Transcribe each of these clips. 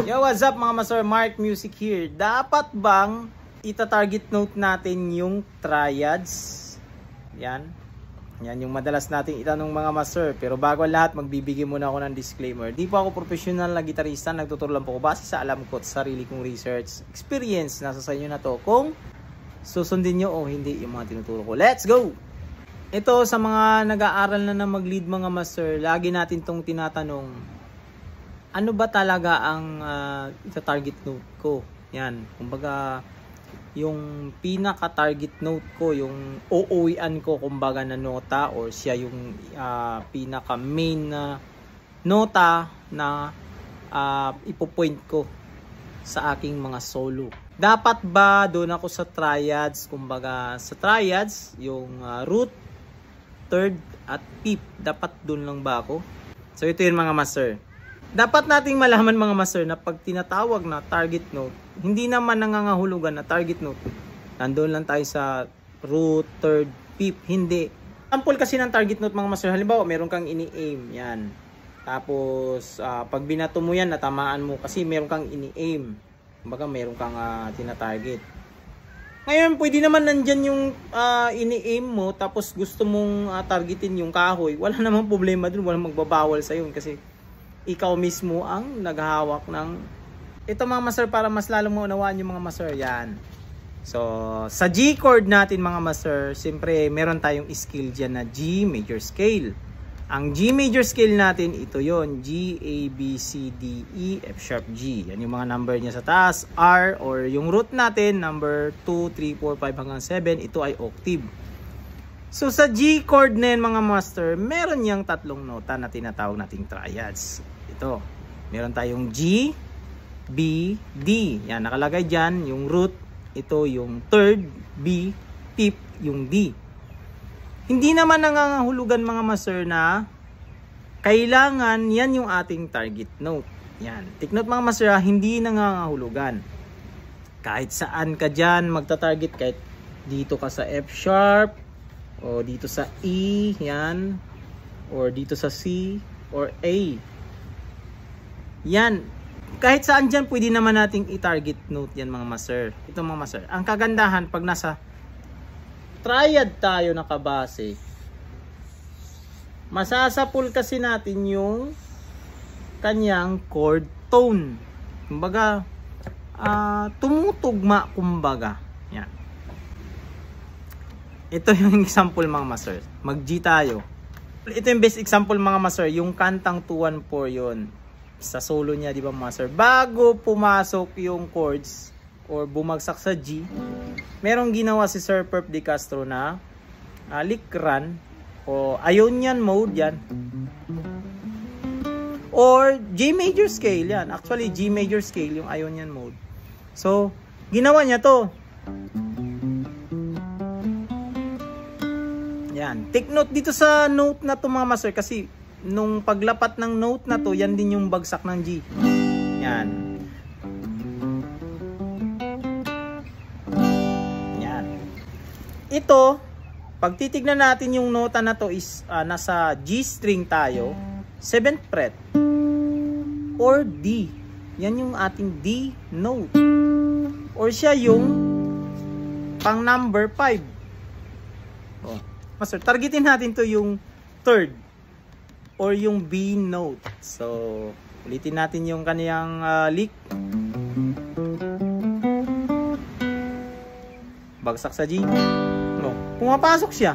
Yo, what's up mga master? Mark Music here. Dapat bang ita-target note natin yung triads? Yan. Yan yung madalas nating itanong mga master. Pero bago ang lahat, magbibigay muna ako ng disclaimer. Di po ako professional na gitarista. Nagtuturo lang po ko base sa alam ko at sarili kong research. Experience, nasa sa inyo na to. Kung susundin nyo o hindi yung mga tinuturo ko. Let's go! Ito sa mga nag-aaral na mag-lead mga master, lagi natin tong tinatanong, ano ba talaga ang target note ko? Yan, kumbaga yung pinaka-target note ko, yung OOE-an ko kumbaga na nota, or siya yung pinaka-main na nota na ipo-point ko sa aking mga solo. Dapat ba doon ako sa triads? Kumbaga sa triads, yung root, third at fifth, dapat doon lang ba ako? So ito yun mga master. Dapat nating malaman mga master na pag tinatawag na target note, hindi naman nangangahulugan na target note nandoon lang tayo sa root, third, fifth. Hindi. Sample kasi ng target note mga master, halimbawa meron kang ini-aim, yan. Tapos pag binato mo yan, natamaan mo kasi meron kang ini-aim. Kumbaga meron kang tina-target. Ngayon, pwede naman nandyan yung ini-aim mo, tapos gusto mong targetin yung kahoy. Wala namang problema dun, walang magbabawal sa yun kasi ikaw mismo ang naghahawak ng ito mga master, para mas lalo mo unawaan yung mga master. Yan. So, sa G chord natin mga master, siyempre meron tayong skill dyan na G major scale. Ang G major scale natin, ito yon, G, A, B, C, D, E, F sharp, G. Yan yung mga number niya sa taas. R, or yung root natin, number 2, 3, 4, 5 hanggang 7, ito ay octave. So sa G chord na yan mga master, meron niyang tatlong nota na tinatawag nating triads. Ito, meron tayong G, B, D. Yan, nakalagay dyan yung root, ito yung third, B, fifth, yung D. Hindi naman nangangahulugan mga master na kailangan yan yung ating target note. Yan. Take note mga master, hindi nangangahulugan. Kahit saan ka dyan magta-target, kahit dito ka sa F sharp, o dito sa E, yan, or dito sa C, or A. Yan. Kahit saan dyan, pwede naman nating i-target note yan mga master. Ito mga master. Ang kagandahan, pag nasa triad tayo nakabase, masasapul kasi natin yung kanyang chord tone. Kumbaga, tumutugma kumbaga. Yan. Ito yung example mga master. Mag-G tayo. Ito yung best example mga master. Yung kantang 214 yun. Sa solo niya, di ba master? Bago pumasok yung chords or bumagsak sa G, merong ginawa si Sir Perp de Castro na lick run o Ionian mode yan. Or G major scale yan. Actually, G major scale yung Ionian mode. So, ginawa niya to. Yan. Take note dito sa note na to mga master kasi nung paglapat ng note na to, yan din yung bagsak ng G. Yan. Yan. Ito, pag titignan natin yung nota na to is nasa G string tayo, 7th fret or D. Yan yung ating D note. Or siya yung pang number 5. Oh. Master, targetin natin to yung third or yung B note. So, ulitin natin yung kaniyang lick. Bagsak sa G. No, pumapasok siya.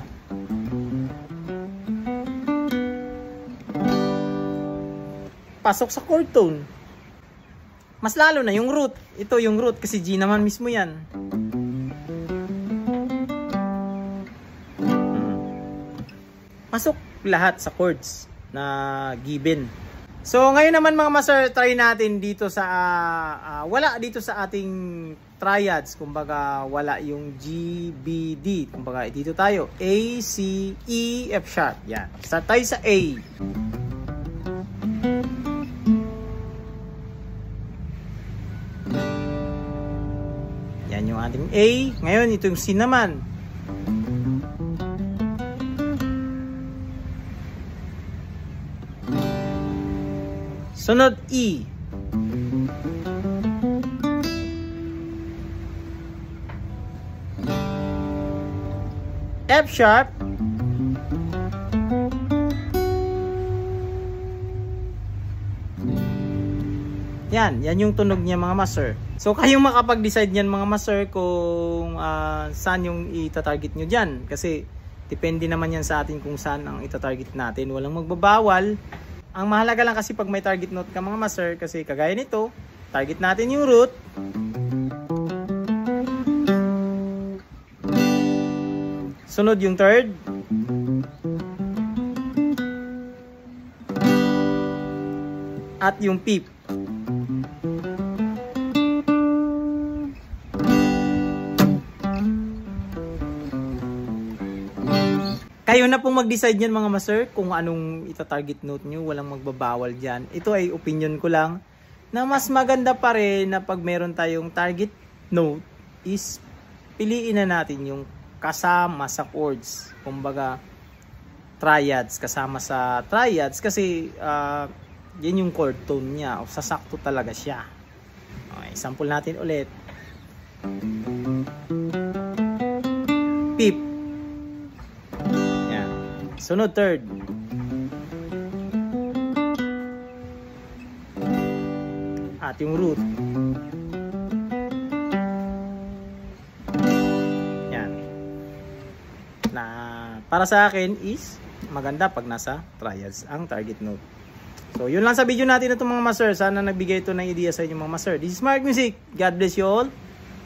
Pasok sa chord tone. Mas lalo na yung root. Ito yung root kasi G naman mismo yan. Pasok lahat sa chords na given. So ngayon naman mga master, try natin dito sa wala dito sa ating triads, kumbaga wala yung G, B, D. Kumbaga dito tayo A, C, E, F sharp. Yan. Start tayo sa A. Yan yung ating A. Ngayon ito yung C naman. Sunod E. F sharp, yan yung tunog niya mga master. So kayong makapag-decide niyan mga master kung saan yung ita-target nyo dyan. Kasi depende naman yan sa atin kung saan ang ita-target natin. Walang magbabawal. Ang mahalaga lang kasi pag may target note ka mga master, kasi kagaya nito, target natin yung root. Sunod yung third. At yung fifth. Kayo na pong mag-decide yan mga master kung anong ita-target note nyo. Walang magbabawal dyan. Ito ay opinion ko lang na mas maganda pa rin na pag meron tayong target note is piliin na natin yung kasama sa chords. Kumbaga triads. Kasama sa triads kasi yan yung chord tone niya. O sasakto talaga siya. Okay, sample natin ulit. Fifth. Sunod third. At yung root. Yan. Na para sa akin is maganda pag nasa triads ang target note. So yun lang sa video natin na itong mga master. Sana nagbigay ito ng idea sa inyo mga master. This is Mark Music. God bless you all.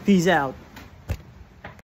Peace out.